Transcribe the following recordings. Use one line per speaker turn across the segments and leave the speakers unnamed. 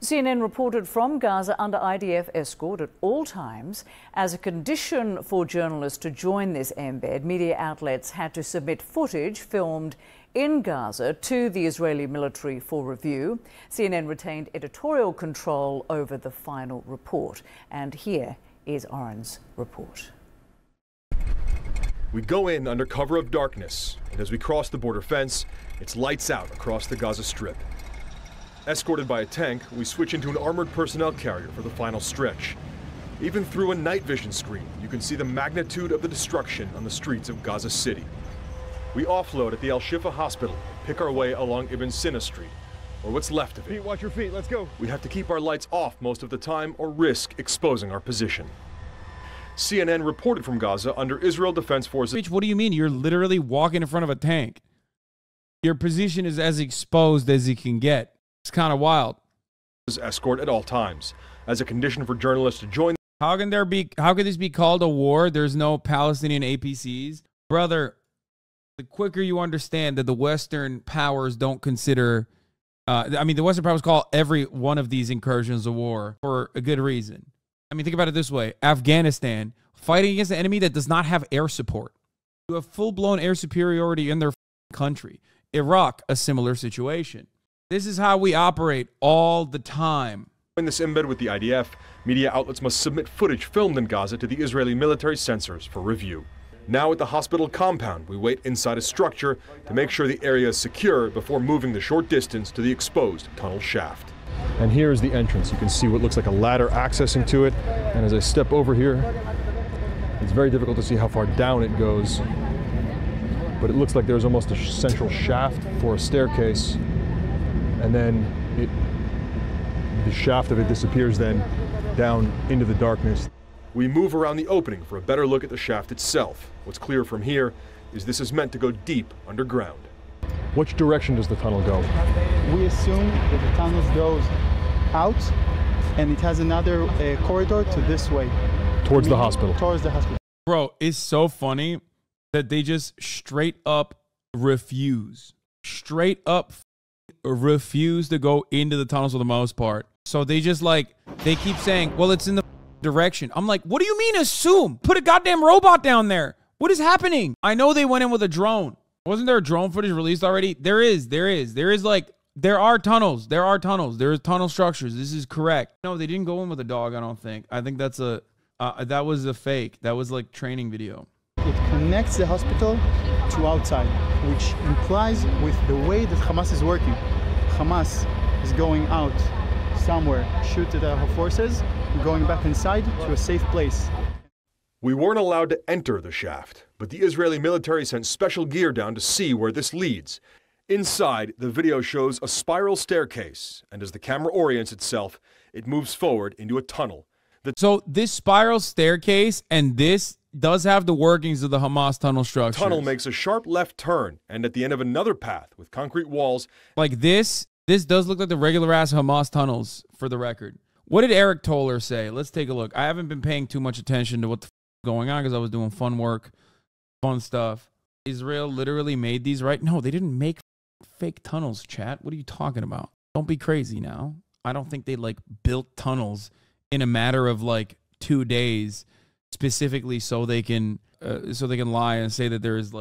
CNN reported from Gaza under IDF escort at all times. As a condition for journalists to join this embed, media outlets had to submit footage filmed in Gaza to the Israeli military for review. CNN retained editorial control over the final report. And here is Oren's report.
We go in under cover of darkness, and as we cross the border fence, it's lights out across the Gaza Strip. Escorted by a tank, we switch into an armored personnel carrier for the final stretch. Even through a night vision screen, you can see the magnitude of the destruction on the streets of Gaza City. We offload at the Al-Shifa hospital and pick our way along Ibn Sina Street, or what's left of it.
Pete, watch your feet, let's go.
We have to keep our lights off most of the time or risk exposing our position. CNN reported from Gaza under Israel Defense Forces.
What do you mean? You're literally walking in front of a tank. Your position is as exposed as you can get. It's kind of wild.
Escort at all times. As a condition for journalists to join.
How can this be called a war? There's no Palestinian APCs. Brother, the quicker you understand that the Western powers don't consider, the Western powers call every one of these incursions a war for a good reason. I mean, think about it this way. Afghanistan, fighting against an enemy that does not have air support. You have full-blown air superiority in their country. Iraq, a similar situation. This is how we operate all the time.
In this embed with the IDF, media outlets must submit footage filmed in Gaza to the Israeli military censors for review. Now at the hospital compound, we wait inside a structure to make sure the area is secure before moving the short distance to the exposed tunnel shaft.
And here is the entrance. You can see what looks like a ladder accessing to it. And as I step over here, it's very difficult to see how far down it goes. But it looks like there's almost a central shaft for a staircase. And then the shaft of it disappears then down into the darkness.
We move around the opening for a better look at the shaft itself. What's clear from here is this is meant to go deep underground.
Which direction does the tunnel go?
We assume that the tunnel goes out and it has another corridor to this way.
Towards the hospital.
Towards the hospital.
Bro, it's so funny that they just straight up refuse. Straight up refuse to go into the tunnels for the most part. So they just they keep saying, well, it's in the direction. I'm like, what do you mean assume? Put a goddamn robot down there. What is happening? I know they went in with a drone. Wasn't there a drone footage released already? There are tunnels. There are tunnel structures. This is correct. No, they didn't go in with a dog, I don't think. I think that's that was a fake. That was like training video.
It connects the hospital to outside, which implies with the way that Hamas is working. Hamas is going out somewhere, shoot at our forces, going back inside to a safe place.
We weren't allowed to enter the shaft, but the Israeli military sent special gear down to see where this leads. Inside, the video shows a spiral staircase, and as the camera orients itself, it moves forward into a tunnel.
So this spiral staircase and this does have the workings of the Hamas tunnel structure.
The tunnel makes a sharp left turn, and at the end of another path with concrete walls.
Like this does look like the regular ass Hamas tunnels, for the record. What did Eric Toller say? Let's take a look. I haven't been paying too much attention to what the going on because I was doing fun work, fun stuff. Israel literally made these, right? No, they didn't make fake tunnels, chat. What are you talking about? Don't be crazy now. I don't think they built tunnels in a matter of 2 days specifically so they can lie and say that there is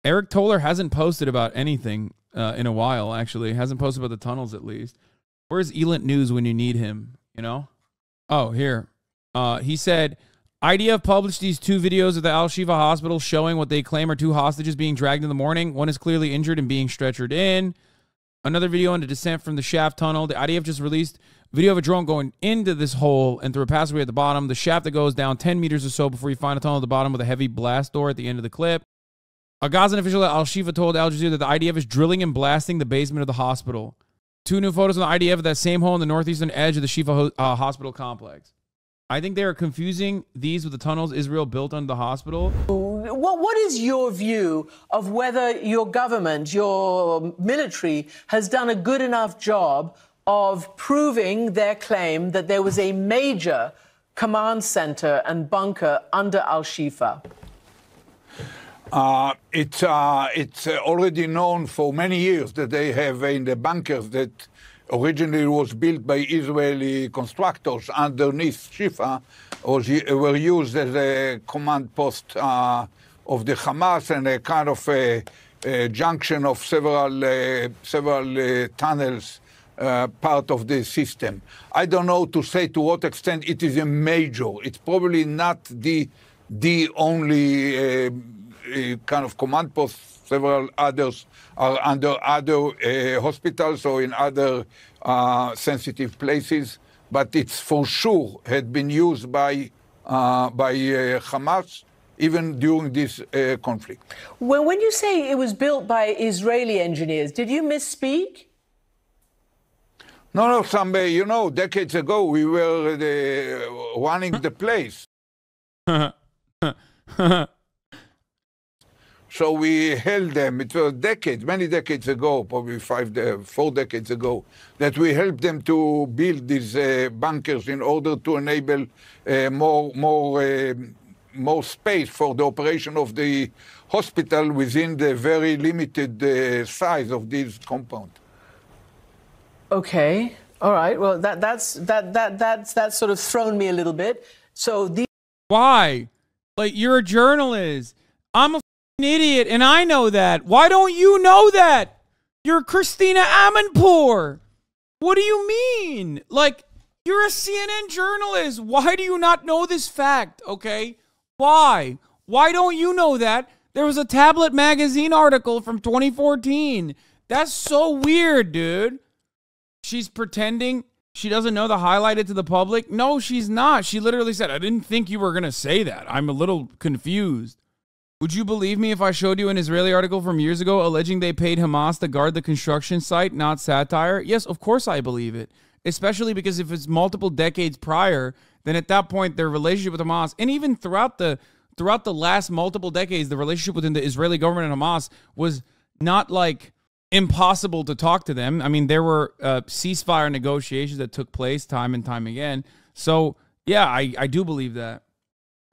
Eric Toller hasn't posted about anything in a while, actually. Hasn't posted about the tunnels at least. Where's Elant News when you need him, you know? Oh, here. He said, IDF published these 2 videos of the Al-Shifa hospital showing what they claim are 2 hostages being dragged in the morning. One is clearly injured and being stretchered in. Another video on the descent from the shaft tunnel. The IDF just released a video of a drone going into this hole and through a passageway at the bottom. The shaft that goes down 10 meters or so before you find a tunnel at the bottom with a heavy blast door at the end of the clip. A Gazan official at Al-Shifa told Al Jazeera that the IDF is drilling and blasting the basement of the hospital. 2 new photos on the IDF of that same hole on the northeastern edge of the Shifa hospital complex. I think they are confusing these with the tunnels Israel built under the hospital.
What is your view of whether your government, your military, has done a good enough job of proving their claim that there was a major command center and bunker under Al-Shifa?
It's already known for many years that they have in the bunkers that originally was built by Israeli constructors underneath Shifa, were used as a command post of the Hamas and a kind of a junction of several tunnels, part of the system. I don't know to say to what extent it is a major. It's probably not the only kind of command post. Several others are under other hospitals or in other sensitive places, but it's for sure had been used by Hamas even during this conflict.
Well, when you say it was built by Israeli engineers, did you misspeak?
No, decades ago we were running the place. So we held them. It was many decades ago, probably 4 decades ago, that we helped them to build these bunkers in order to enable more space for the operation of the hospital within the very limited size of this compound.
Okay, all right. Well, that's sort of thrown me a little bit. So
why? Like, you're a journalist. I'm a idiot, and I know that. Why don't you know that? You're Christina Amanpour. What do you mean? Like, you're a CNN journalist. Why do you not know this fact, okay? Why? Why don't you know that? There was a Tablet magazine article from 2014. That's so weird, dude. She's pretending she doesn't know the highlighted to the public. No, she's not. She literally said, I didn't think you were going to say that. I'm a little confused. Would you believe me if I showed you an Israeli article from years ago alleging they paid Hamas to guard the construction site, not satire? Yes, of course I believe it. Especially because if it's multiple decades prior, then at that point their relationship with Hamas, and even throughout the last multiple decades, the relationship within the Israeli government and Hamas was not like impossible to talk to them. I mean, there were ceasefire negotiations that took place time and time again. So yeah, I do believe that.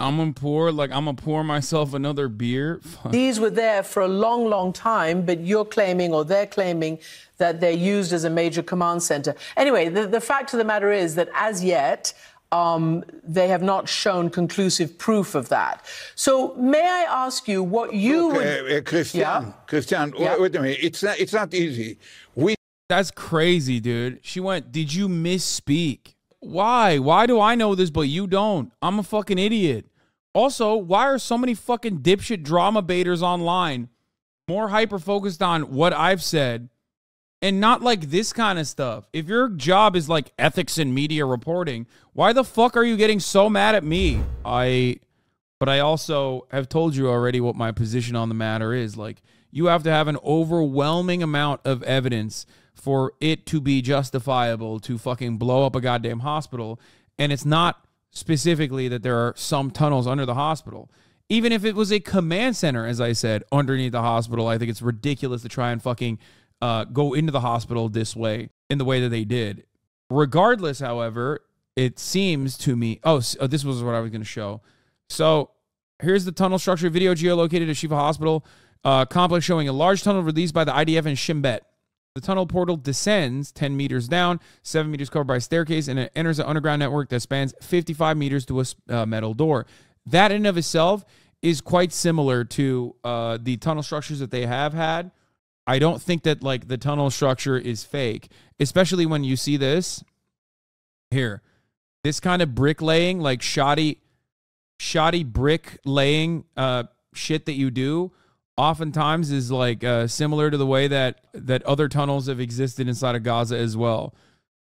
I'm gonna pour myself another beer.
These were there for a long, long time, but you're claiming, or they're claiming, that they're used as a major command center. Anyway, the fact of the matter is that as yet, they have not shown conclusive proof of that. So may I ask you what you would...
Christian, yeah? Wait a minute. It's not easy.
That's crazy, dude. She went, did you misspeak? Why? Why do I know this, but you don't? I'm a fucking idiot. Also, why are so many fucking dipshit drama baiters online more hyper-focused on what I've said and not like this kind of stuff? If your job is like ethics and media reporting, why the fuck are you getting so mad at me? But I also have told you already what my position on the matter is. Like, you have to have an overwhelming amount of evidence for it to be justifiable to fucking blow up a goddamn hospital. And it's not specifically that there are some tunnels under the hospital. Even if it was a command center, as I said, underneath the hospital, I think it's ridiculous to try and fucking go into the hospital this way, in the way that they did. Regardless, however, it seems to me... Oh, this was what I was going to show. So here's the tunnel structure video geolocated at Al-Shifa Hospital complex showing a large tunnel released by the IDF in Embed. The tunnel portal descends 10 meters down, 7 meters covered by a staircase, and it enters an underground network that spans 55 meters to a metal door. That in and of itself is quite similar to the tunnel structures that they have had. I don't think that like the tunnel structure is fake, especially when you see this here. This kind of bricklaying, like shoddy brick laying shit that you do oftentimes is like similar to the way that other tunnels have existed inside of Gaza as well.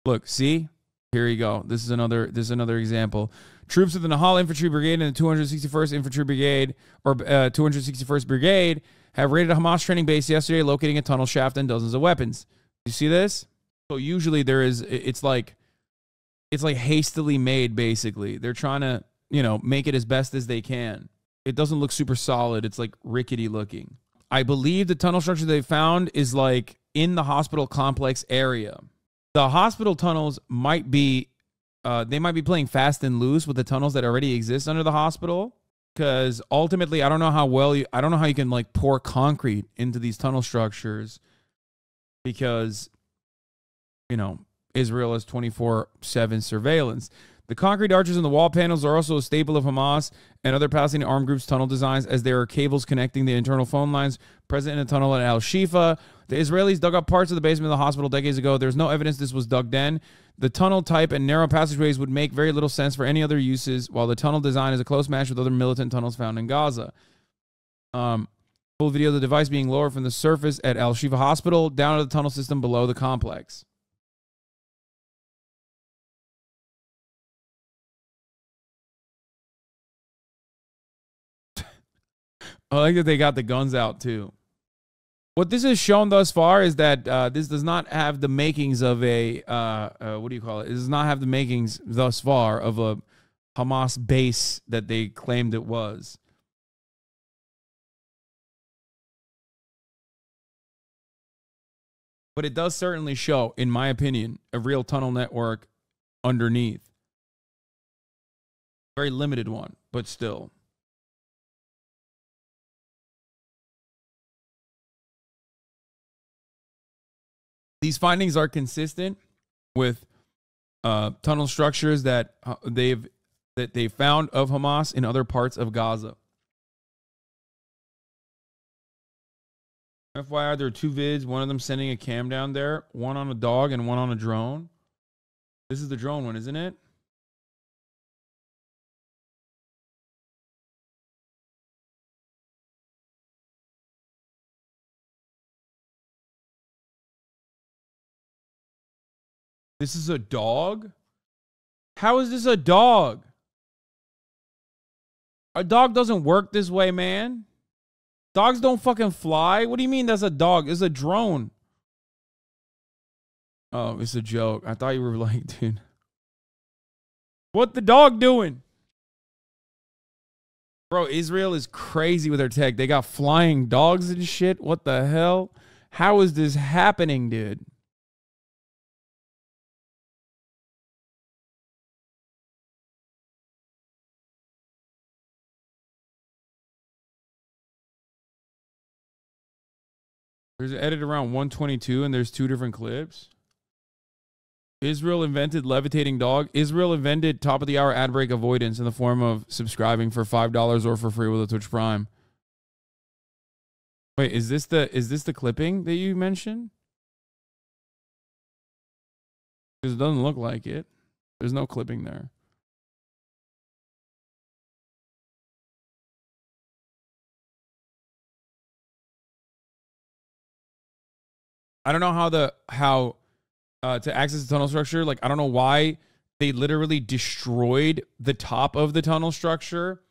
Look, see? Here you go. This is another example. Troops of the Nahal Infantry Brigade and the 261st Infantry Brigade, or 261st Brigade, have raided a Hamas training base yesterday, locating a tunnel shaft and dozens of weapons. You see this? So usually it's like hastily made, basically. They're trying to, make it as best as they can. It doesn't look super solid. It's like rickety looking. I believe the tunnel structure they found is like in the hospital complex area. The hospital tunnels might be, they might be playing fast and loose with the tunnels that already exist under the hospital. Because ultimately, I don't know how you can like pour concrete into these tunnel structures. Because you know, Israel has 24/7 surveillance. The concrete arches and the wall panels are also a staple of Hamas and other Palestinian armed groups' tunnel designs, as there are cables connecting the internal phone lines present in a tunnel at Al-Shifa. The Israelis dug up parts of the basement of the hospital decades ago. There's no evidence this was dug then. The tunnel type and narrow passageways would make very little sense for any other uses, while the tunnel design is a close match with other militant tunnels found in Gaza. Full video of the device being lowered from the surface at Al-Shifa Hospital down to the tunnel system below the complex. I like that they got the guns out too. What this has shown thus far is that this does not have the makings of a, what do you call it? It does not have the makings thus far of a Hamas base that they claimed it was. But it does certainly show, in my opinion, a real tunnel network underneath. Very limited one, but still. These findings are consistent with tunnel structures that they found of Hamas in other parts of Gaza. FYI, there are two vids, one of them sending a cam down there, one on a dog and one on a drone. This is the drone one, isn't it? This is a dog? How is this a dog? A dog doesn't work this way, man. Dogs don't fucking fly. What do you mean that's a dog? It's a drone. Oh, it's a joke. I thought you were like, dude. What the dog doing? Bro, Israel is crazy with their tech. They got flying dogs and shit. What the hell? How is this happening, dude? There's an edit around 122 and there's two different clips. Israel invented levitating dog. Israel invented top of the hour ad break avoidance in the form of subscribing for $5 or for free with a Twitch Prime. Wait, is this the clipping that you mentioned? Because it doesn't look like it. There's no clipping there. I don't know how to access the tunnel structure. Like, I don't know why they literally destroyed the top of the tunnel structure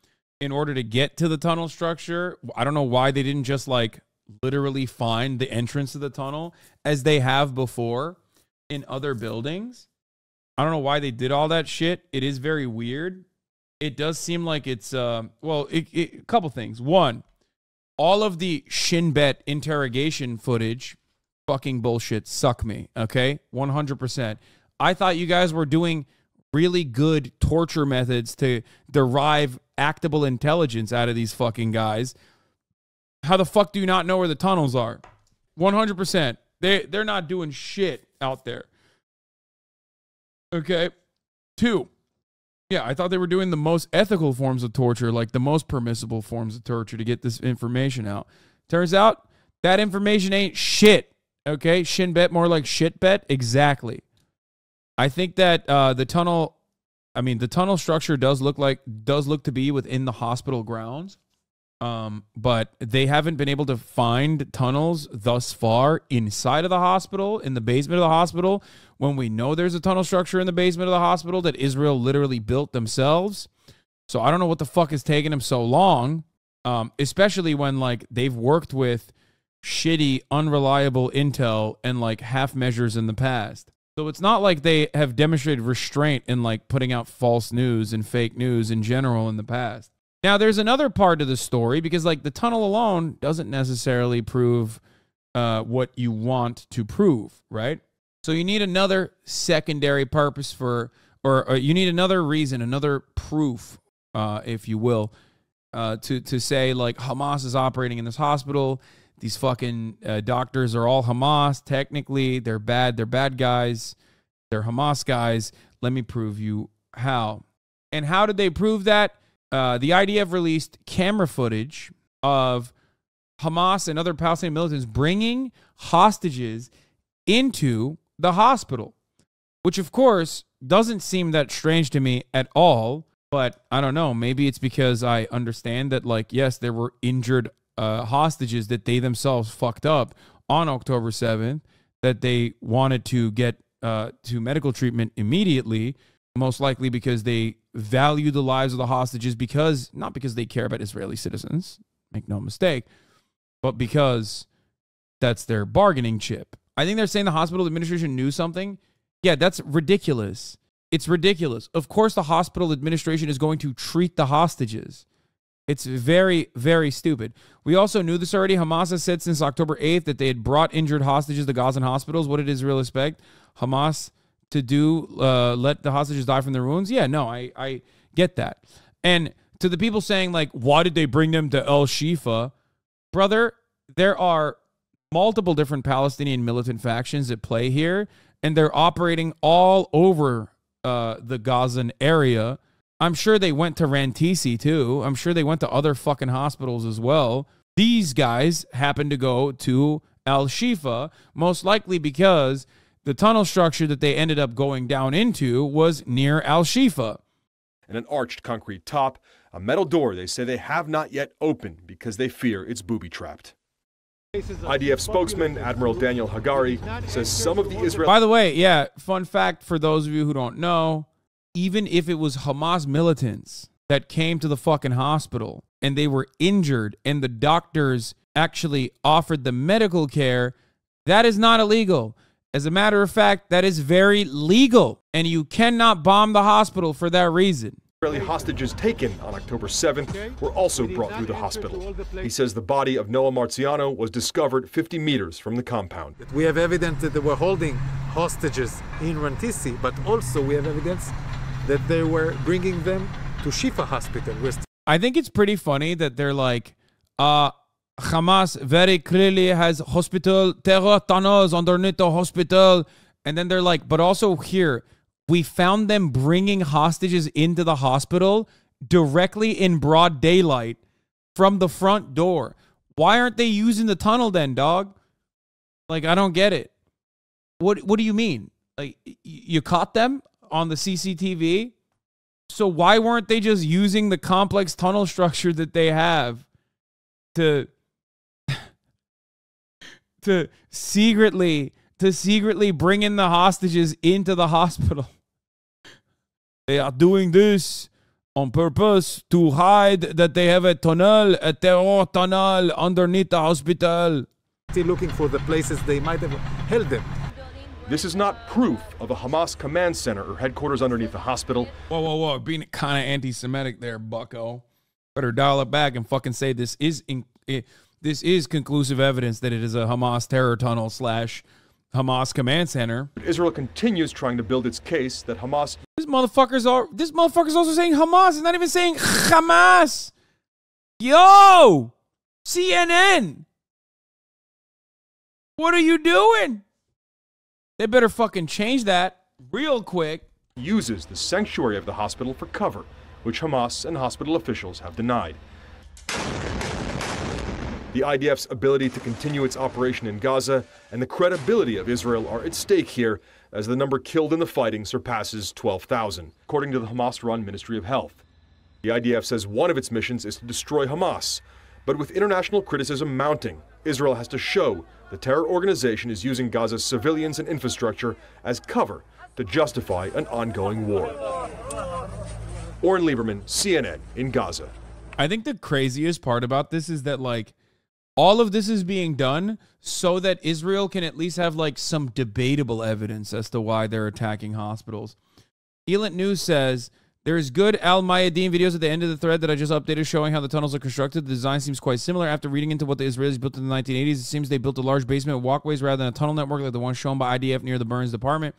in order to get to the tunnel structure. I don't know why they didn't just like literally find the entrance to the tunnel as they have before in other buildings. I don't know why they did all that shit. It is very weird. It does seem like it's, well, a couple things. One, all of the Shin Bet interrogation footage, fucking bullshit, suck me, okay? 100%. I thought you guys were doing really good torture methods to derive actable intelligence out of these fucking guys. How the fuck do you not know where the tunnels are? 100%. They're not doing shit out there. Okay? Two, yeah, I thought they were doing the most ethical forms of torture, like the most permissible forms of torture to get this information out. Turns out that information ain't shit. Okay, Shin Bet, more like shit bet. Exactly. I think that the tunnel structure does look to be within the hospital grounds. But they haven't been able to find tunnels thus far inside of the hospital, in the basement of the hospital, when we know there's a tunnel structure in the basement of the hospital that Israel literally built themselves. So I don't know what the fuck is taking them so long, especially when like they've worked with shitty, unreliable intel and like half measures in the past. So it's not like they have demonstrated restraint in like putting out false news and fake news in general in the past. Now there's another part of the story, because like the tunnel alone doesn't necessarily prove what you want to prove, right? So you need another secondary purpose for, or you need another reason, another proof, if you will, to say like Hamas is operating in this hospital. these fucking doctors are all Hamas. Technically, they're bad. They're bad guys. They're Hamas guys. Let me prove you how. And how did they prove that? The IDF released camera footage of Hamas and other Palestinian militants bringing hostages into the hospital, which, of course, doesn't seem that strange to me at all. But I don't know. Maybe it's because I understand that, like, yes, there were injured hostages that they themselves fucked up on October 7th, that they wanted to get to medical treatment immediately, most likely because they value the lives of the hostages, because not because they care about Israeli citizens, make no mistake, but because that's their bargaining chip. I think they're saying the hospital administration knew something. Yeah, that's ridiculous. It's ridiculous. Of course, the hospital administration is going to treat the hostages. It's very, very stupid. We also knew this already. Hamas has said since October 8th that they had brought injured hostages to Gazan hospitals. What did Israel expect Hamas to do? Let the hostages die from their wounds? Yeah, no, I get that. And to the people saying, like, why did they bring them to Al-Shifa? Brother, there are multiple different Palestinian militant factions at play here, and they're operating all over the Gazan area. I'm sure they went to Rantisi too. I'm sure they went to other fucking hospitals as well. These guys happened to go to Al-Shifa, most likely because the tunnel structure that they ended up going down into was near Al-Shifa.
And an arched concrete top, a metal door they say they have not yet opened because they fear it's booby-trapped. IDF spokesman Admiral Daniel Hagari says some of the Israeli...
By the way, yeah, fun fact for those of you who don't know, even if it was Hamas militants that came to the fucking hospital and they were injured and the doctors actually offered the medical care, that is not illegal. As a matter of fact, that is very legal, and you cannot bomb the hospital for that reason.
Israeli hostages taken on October 7th were also brought through the hospital. He says the body of Noah Marziano was discovered 50 meters from the compound.
We have evidence that they were holding hostages in Rantisi, but also we have evidence that they were bringing them to Shifa Hospital.
I think it's pretty funny that they're like, Hamas very clearly has hospital, terror tunnels underneath the hospital. And then they're like, but also here, we found them bringing hostages into the hospital directly in broad daylight from the front door. Why aren't they using the tunnel then, dog? Like, I don't get it. What do you mean? Like, you caught them on the CCTV? So why weren't they just using the complex tunnel structure that they have to secretly bring in the hostages into the hospital? They are doing this on purpose to hide that they have a tunnel, a terror tunnel underneath the hospital.
Still looking for the places they might have held them.
This is not proof of a Hamas command center or headquarters underneath the hospital.
Whoa. Being kind of anti-Semitic there, bucko. Better dial it back and fucking say this is conclusive evidence that it is a Hamas terror tunnel / Hamas command center.
Israel continues trying to build its case that Hamas...
This motherfucker's also saying Hamas. He's not even saying Hamas. Yo! CNN! What are you doing? They better fucking change that real quick.
Uses the sanctuary of the hospital for cover, which Hamas and hospital officials have denied. The IDF's ability to continue its operation in Gaza and the credibility of Israel are at stake here as the number killed in the fighting surpasses 12,000, according to the Hamas-run Ministry of Health. The IDF says one of its missions is to destroy Hamas, but with international criticism mounting, Israel has to show the terror organization is using Gaza's civilians and infrastructure as cover to justify an ongoing war. Oren Lieberman, CNN, in Gaza.
I think the craziest part about this is that, like, all of this is being done so that Israel can at least have, like, some debatable evidence as to why they're attacking hospitals. Elant News says, there's good Al-Mayadeen videos at the end of the thread that I just updated showing how the tunnels are constructed. The design seems quite similar. After reading into what the Israelis built in the 1980s, it seems they built a large basement with walkways rather than a tunnel network like the one shown by IDF near the Burns department.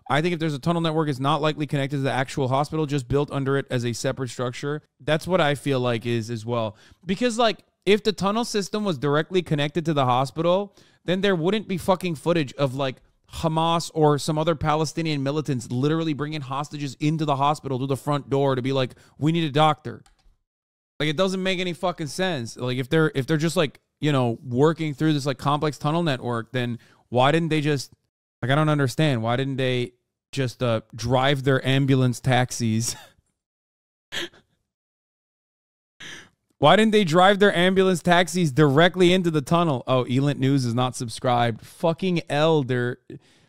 I think if there's a tunnel network, it's not likely connected to the actual hospital, just built under it as a separate structure. That's what I feel like is as well. Because, like, if the tunnel system was directly connected to the hospital, then there wouldn't be fucking footage of like Hamas or some other Palestinian militants literally bringing hostages into the hospital to the front door to be like, we need a doctor. Like, it doesn't make any fucking sense. Like, if they're just like, you know, working through this like complex tunnel network, then why didn't they just, like, I don't understand. Why didn't they just drive their ambulance taxis? Why didn't they drive their ambulance taxis directly into the tunnel? Oh, Elint News is not subscribed. Fucking L, they're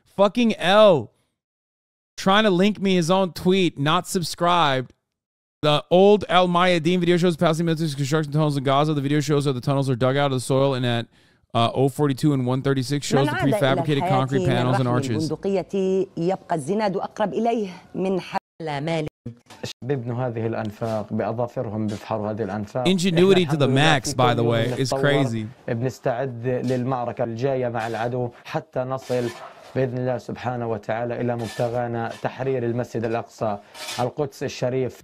fucking L. Trying to link me his own tweet, not subscribed. The old Al Mayadeen video shows Palestinian military construction tunnels in Gaza. The video shows how the tunnels are dug out of the soil, and at 042 and 136 shows the prefabricated concrete panels and arches. Ingenuity to the max, by the way, is crazy.
بإذن الله سبحانه وتعالى إلى مبتغانا تحرير المسجد الأقصى القدس الشريف.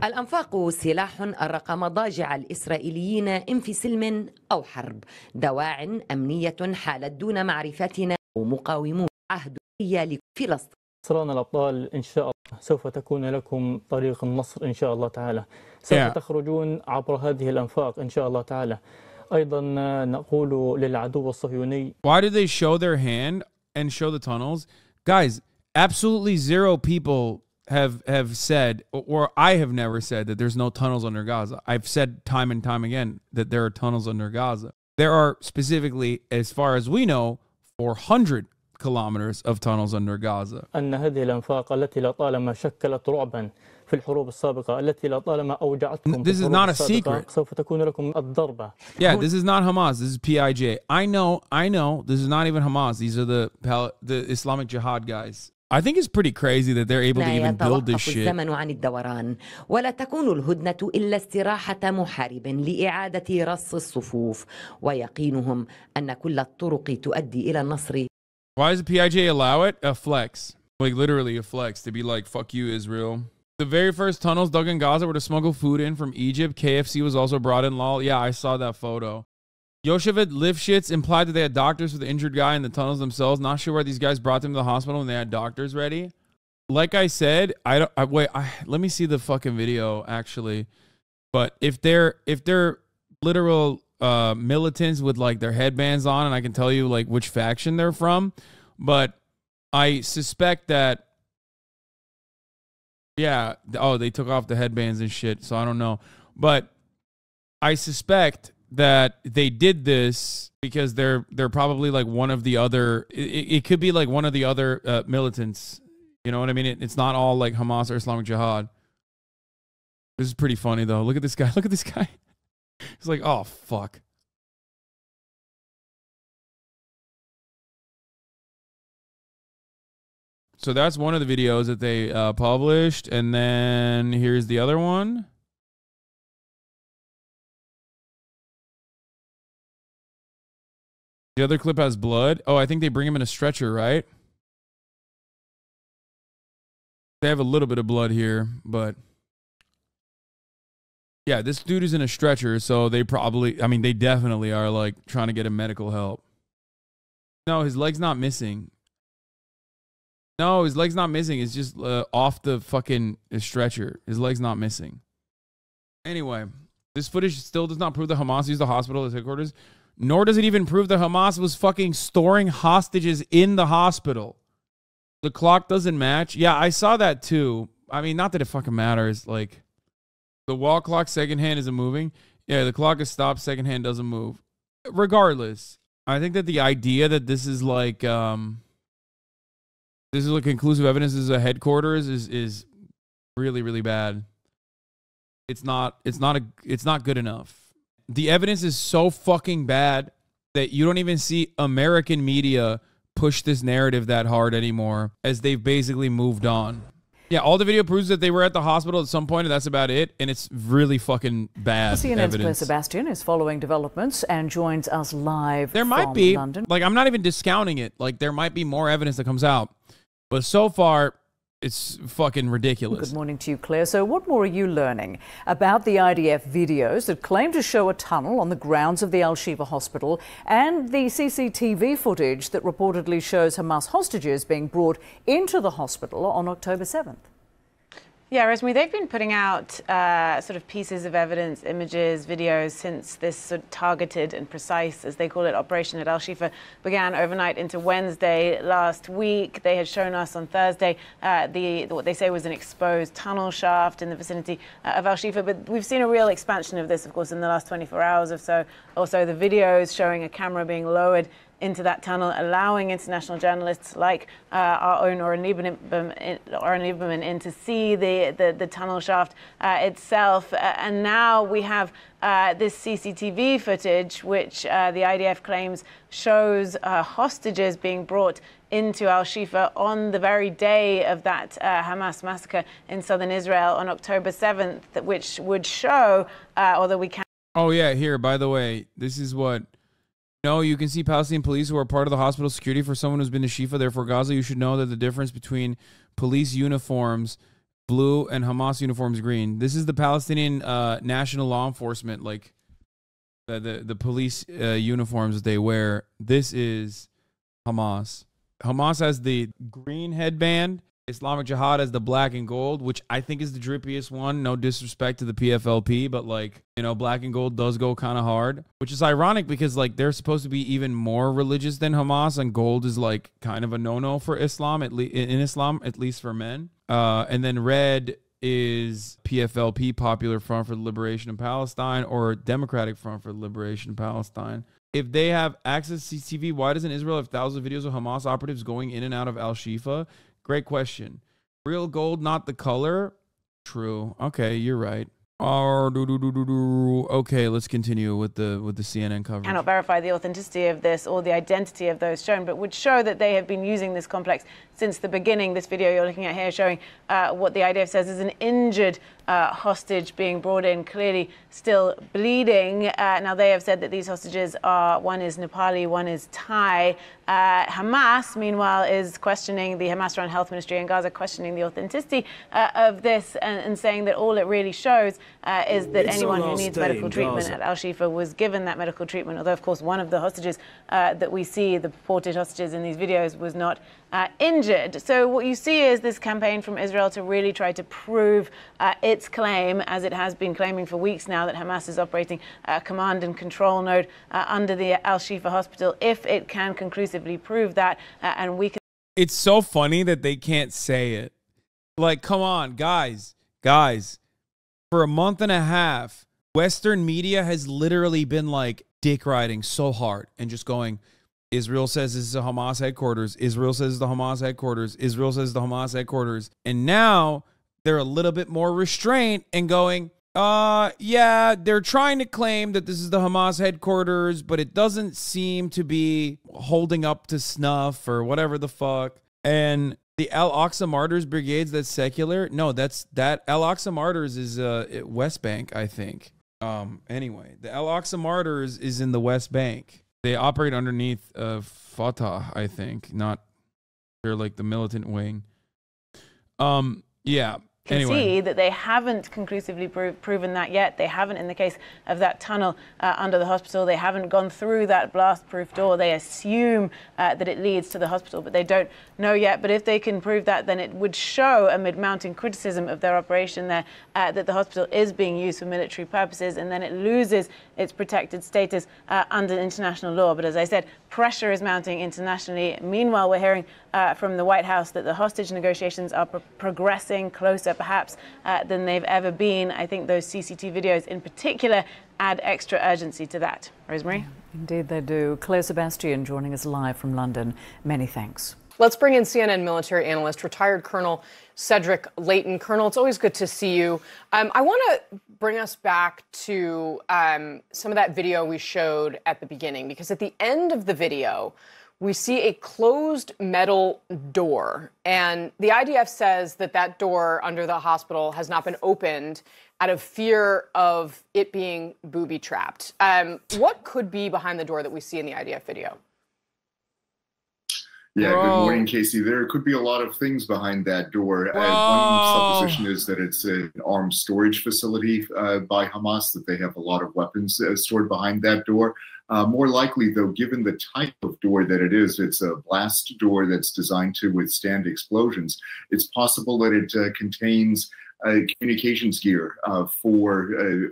الأنفاق سلاح أرق مضاجع الإسرائيليين إن في سلم أو حرب. دواع أمنية حالت دون معرفتنا ومقاومون عهدية لفلسطين.
نصران الأبطال إن شاء الله سوف تكون لكم طريق النصر إن شاء الله تعالى. سوف تخرجون عبر هذه الأنفاق إن شاء الله تعالى. أيضا نقول للعدو الصهيوني.
Why did they show their hand and show the tunnels? Guys, absolutely zero people have said, or I have never said, that there's no tunnels under Gaza. I've said time and time again that there are tunnels under Gaza. There are specifically, as far as we know, 400 kilometers of tunnels under Gaza.
أن هذه الأنفاق التي لطالما شكلت رعبا في الحروب السابقة التي لطالما أوجعتكم.
This is not a secret.
سوف تكون لكم الضربة.
Yeah, this is not Hamas. This is PIJ. I know. This is not even Hamas. These are the Islamic Jihad guys. I think it's pretty crazy that they're able to even build this shit.
الزمن عن الدوران ولا تكون الهدنة إلا استراحة محارب لإعادة رص الصفوف ويقينهم أن كل الطرق تؤدي إلى النصر.
Why does the PIJ allow it? A flex. Like, literally a flex. To be like, fuck you, Israel. The very first tunnels dug in Gaza were to smuggle food in from Egypt. KFC was also brought in, lol. Yeah, I saw that photo. Yosheved Lifshitz implied that they had doctors for the injured guy in the tunnels themselves. Not sure why these guys brought them to the hospital when they had doctors ready. Like I said, let me see the fucking video, actually. But if they're literal militants with like their headbands on, and I can tell you like which faction they're from, but I suspect that, yeah, oh, they took off the headbands and shit, so I don't know, but I suspect that they did this because they're probably like one of the other, it could be like one of the other militants, you know what I mean? It's not all like Hamas or Islamic Jihad. This is pretty funny though. Look at this guy. He's like, oh, fuck. So that's one of the videos that they published. And then here's the other one. The other clip has blood. Oh, I think they bring him in a stretcher, right? They have a little bit of blood here, but... yeah, this dude is in a stretcher, so they probably, I mean, they definitely are, like, trying to get him medical help. No, his leg's not missing. No, his leg's not missing. It's just off the fucking stretcher. His leg's not missing. Anyway, this footage still does not prove that Hamas used the hospital as headquarters, nor does it even prove that Hamas was fucking storing hostages in the hospital. The clock doesn't match. Yeah, I saw that too. I mean, not that it fucking matters, like... the wall clock, second hand isn't moving. Yeah, the clock is stopped, second hand doesn't move. Regardless, I think that the idea that this is like conclusive evidence, this is a headquarters, is really, really bad. It's not good enough. The evidence is so fucking bad that you don't even see American media push this narrative that hard anymore, as they've basically moved on. Yeah, all the video proves that they were at the hospital at some point, and that's about it. And it's really fucking bad
CNN's Claire Sebastian is following developments and joins us live
from London. Like, I'm not even discounting it. Like, there might be more evidence that comes out. But so far, It's fucking ridiculous.
Good morning to you, Claire. So what more are you learning about the IDF videos that claim to show a tunnel on the grounds of the Al-Shifa hospital and the CCTV footage that reportedly shows Hamas hostages being brought into the hospital on October 7th?
Yeah, Rosemary, they've been putting out sort of pieces of evidence, images, videos since this sort of targeted and precise, as they call it, operation at Al-Shifa began overnight into Wednesday last week. They had shown us on Thursday what they say was an exposed tunnel shaft in the vicinity of Al-Shifa. But we've seen a real expansion of this, of course, in the last 24 hours or so. Also, the videos showing a camera being lowered into that tunnel, allowing international journalists like our own Oren Lieberman in to see the tunnel shaft itself. And now we have this CCTV footage, which the IDF claims shows hostages being brought into Al-Shifa on the very day of that Hamas massacre in southern Israel on October 7th, which would show, although we can't.
Oh, yeah, here, by the way, this is what... No, you can see Palestinian police who are part of the hospital security for someone who's been to Shifa. Therefore, Gaza, you should know that the difference between police uniforms blue and Hamas uniforms green. This is the Palestinian national law enforcement, like the police uniforms that they wear. This is Hamas. Hamas has the green headband. Islamic Jihad has the black and gold, which I think is the drippiest one. No disrespect to the PFLP, but like, you know, black and gold does go kind of hard, which is ironic because like they're supposed to be even more religious than Hamas, and gold is like kind of a no-no for Islam, in Islam, at least for men. And then red is PFLP, Popular Front for the Liberation of Palestine, or Democratic Front for the Liberation of Palestine. If they have access to CCTV, why doesn't Israel have thousands of videos of Hamas operatives going in and out of Al-Shifa? Great question. Real gold, not the color. True. Okay, you're right. Okay, let's continue with the CNN coverage.
Cannot verify the authenticity of this or the identity of those shown, but would show that they have been using this complex since the beginning. This video you're looking at here showing what the IDF says is an injured hostage being brought in, clearly still bleeding. Now, they have said that these hostages are, one is Nepali, one is Thai. Hamas, meanwhile, is questioning, the Hamas-run health ministry in Gaza, questioning the authenticity of this and saying that all it really shows is that anyone who needs medical treatment at Al-Shifa was given that medical treatment, although, of course, one of the hostages that we see, the purported hostages in these videos, was not injured. So what you see is this campaign from Israel to really try to prove its claim, as it has been claiming for weeks now, that Hamas is operating a command and control node under the Al-Shifa hospital. If it can conclusively prove that, and we can...
It's so funny that they can't say it. Like, come on, guys. For a month and a half, Western media has literally been like dick riding so hard and just going, Israel says this is a Hamas headquarters. Israel says the Hamas headquarters. Israel says the Hamas headquarters. And now they're a little bit more restrained and going, yeah, they're trying to claim that this is the Hamas headquarters, but it doesn't seem to be holding up to snuff or whatever the fuck. And the Al-Aqsa Martyrs Brigades, that's secular. No, that Al-Aqsa Martyrs is West Bank, I think. Anyway, the Al-Aqsa Martyrs is in the West Bank. They operate underneath Fatah, I think. They're like the militant wing. Yeah. Anyway.
See that they haven't conclusively proven that yet. They haven't in the case of that tunnel under the hospital. They haven't gone through that blast-proof door. They assume that it leads to the hospital, but they don't know yet. But if they can prove that, then it would show, amid mounting criticism of their operation there, that the hospital is being used for military purposes, and then it loses its protected status under international law. But as I said, pressure is mounting internationally. Meanwhile, we're hearing from the White House that the hostage negotiations are progressing closer, perhaps, than they've ever been. I think those CCTV videos in particular add extra urgency to that. Rosemary?
Indeed they do. Claire Sebastian joining us live from London. Many thanks.
Let's bring in CNN military analyst, retired Colonel Cedric Leighton. Colonel, it's always good to see you. I want to bring us back to some of that video we showed at the beginning, because at the end of the video, we see a closed metal door, and the IDF says that that door under the hospital has not been opened out of fear of it being booby-trapped. What could be behind the door that we see in the IDF video?
Yeah,
Bro.
good morning, Casey. There could be a lot of things behind that door. One supposition is that it's an armed storage facility by Hamas, that they have a lot of weapons stored behind that door. More likely, though, given the type of door that it is, it's a blast door that's designed to withstand explosions. It's possible that it contains communications gear for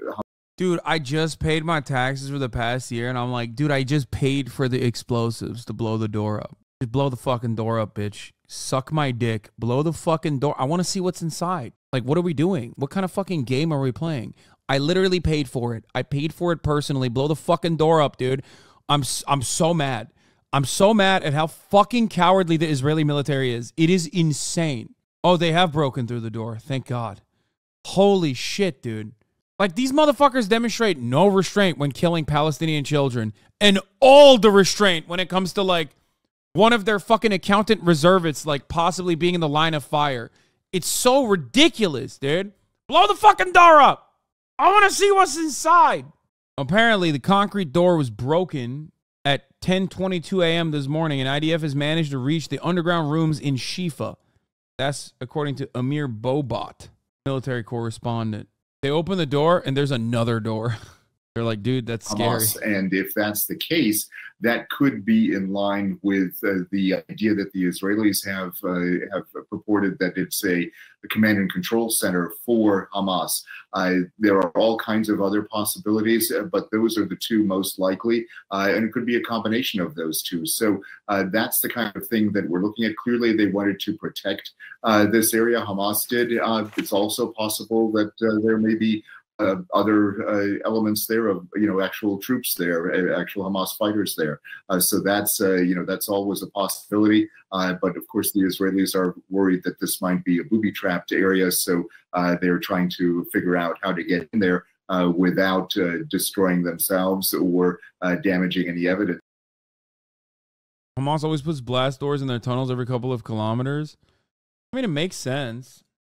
Dude, I just paid my taxes for the past year, and I'm like, dude, I just paid for the explosives to blow the door up. Just blow the fucking door up, bitch. Suck my dick. Blow the fucking door. I want to see what's inside. Like, what are we doing? What kind of fucking game are we playing? I literally paid for it. I paid for it personally. Blow the fucking door up, dude. I'm so mad. I'm so mad at how fucking cowardly the Israeli military is. It is insane. Oh, they have broken through the door. Thank God. Holy shit, dude. Like, these motherfuckers demonstrate no restraint when killing Palestinian children, and all the restraint when it comes to, like, one of their fucking accountant reservists, like, possibly being in the line of fire. It's so ridiculous, dude. Blow the fucking door up. I want to see what's inside. Apparently, the concrete door was broken at 10:22 a.m. this morning, and IDF has managed to reach the underground rooms in Shifa. That's according to Amir Bobat, military correspondent. They open the door, and there's another door. They're like, dude, that's scary.
Hamas. And if that's the case, that could be in line with the idea that the Israelis have purported that it's a command and control center for Hamas. There are all kinds of other possibilities, but those are the two most likely, and it could be a combination of those two. So that's the kind of thing that we're looking at. Clearly, they wanted to protect this area. Hamas did. It's also possible that there may be other elements there of, actual troops there, actual Hamas fighters there. So that's, that's always a possibility. But of course, the Israelis are worried that this might be a booby-trapped area. So they're trying to figure out how to get in there without destroying themselves or damaging any evidence.
Hamas always puts blast doors in their tunnels every couple of kilometers. I mean, it makes sense.